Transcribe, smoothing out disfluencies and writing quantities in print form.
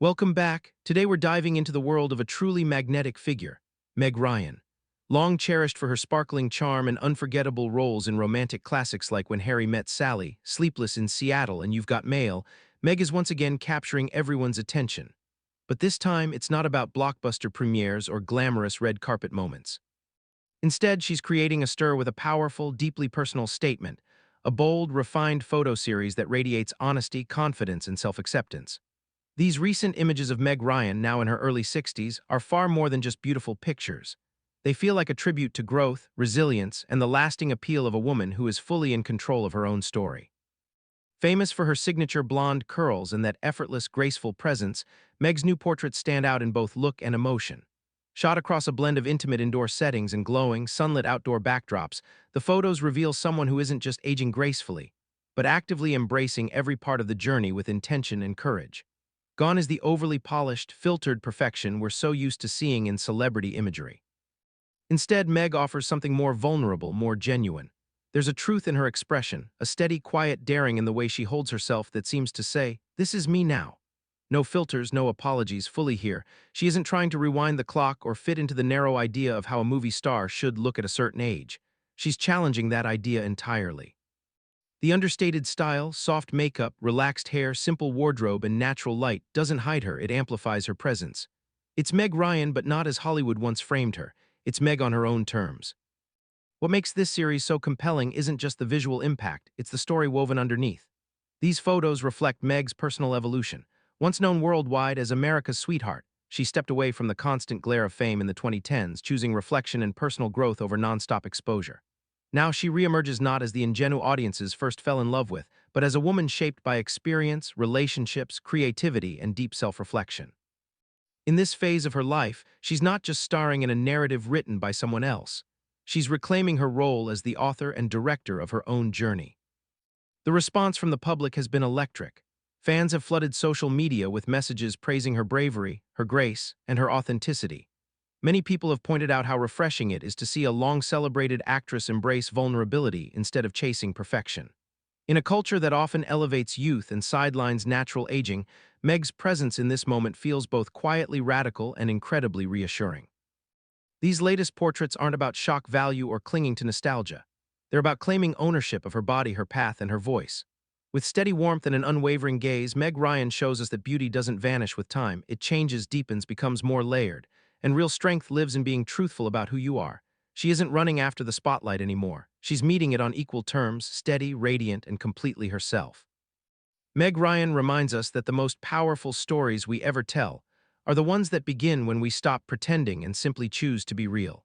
Welcome back. Today we're diving into the world of a truly magnetic figure, Meg Ryan. Long cherished for her sparkling charm and unforgettable roles in romantic classics like When Harry Met Sally, Sleepless in Seattle, and You've Got Mail, Meg is once again capturing everyone's attention. But this time, it's not about blockbuster premieres or glamorous red carpet moments. Instead, she's creating a stir with a powerful, deeply personal statement, a bold, refined photo series that radiates honesty, confidence, and self-acceptance. These recent images of Meg Ryan, now in her early 60s, are far more than just beautiful pictures. They feel like a tribute to growth, resilience, and the lasting appeal of a woman who is fully in control of her own story. Famous for her signature blonde curls and that effortless, graceful presence, Meg's new portraits stand out in both look and emotion. Shot across a blend of intimate indoor settings and glowing, sunlit outdoor backdrops, the photos reveal someone who isn't just aging gracefully, but actively embracing every part of the journey with intention and courage. Gone is the overly polished, filtered perfection we're so used to seeing in celebrity imagery. Instead, Meg offers something more vulnerable, more genuine. There's a truth in her expression, a steady, quiet daring in the way she holds herself that seems to say, "This is me now." No filters, no apologies, fully here. She isn't trying to rewind the clock or fit into the narrow idea of how a movie star should look at a certain age. She's challenging that idea entirely. The understated style, soft makeup, relaxed hair, simple wardrobe, and natural light doesn't hide her, it amplifies her presence. It's Meg Ryan, but not as Hollywood once framed her. It's Meg on her own terms. What makes this series so compelling isn't just the visual impact, it's the story woven underneath. These photos reflect Meg's personal evolution. Once known worldwide as America's sweetheart, she stepped away from the constant glare of fame in the 2010s, choosing reflection and personal growth over nonstop exposure. Now she reemerges not as the ingenuine audiences first fell in love with, but as a woman shaped by experience, relationships, creativity, and deep self-reflection. In this phase of her life, she's not just starring in a narrative written by someone else. She's reclaiming her role as the author and director of her own journey. The response from the public has been electric. Fans have flooded social media with messages praising her bravery, her grace, and her authenticity. Many people have pointed out how refreshing it is to see a long-celebrated actress embrace vulnerability instead of chasing perfection. In a culture that often elevates youth and sidelines natural aging, Meg's presence in this moment feels both quietly radical and incredibly reassuring. These latest portraits aren't about shock value or clinging to nostalgia. They're about claiming ownership of her body, her path, and her voice. With steady warmth and an unwavering gaze, Meg Ryan shows us that beauty doesn't vanish with time. It changes, deepens, becomes more layered. And real strength lives in being truthful about who you are. She isn't running after the spotlight anymore. She's meeting it on equal terms, steady, radiant, and completely herself. Meg Ryan reminds us that the most powerful stories we ever tell are the ones that begin when we stop pretending and simply choose to be real.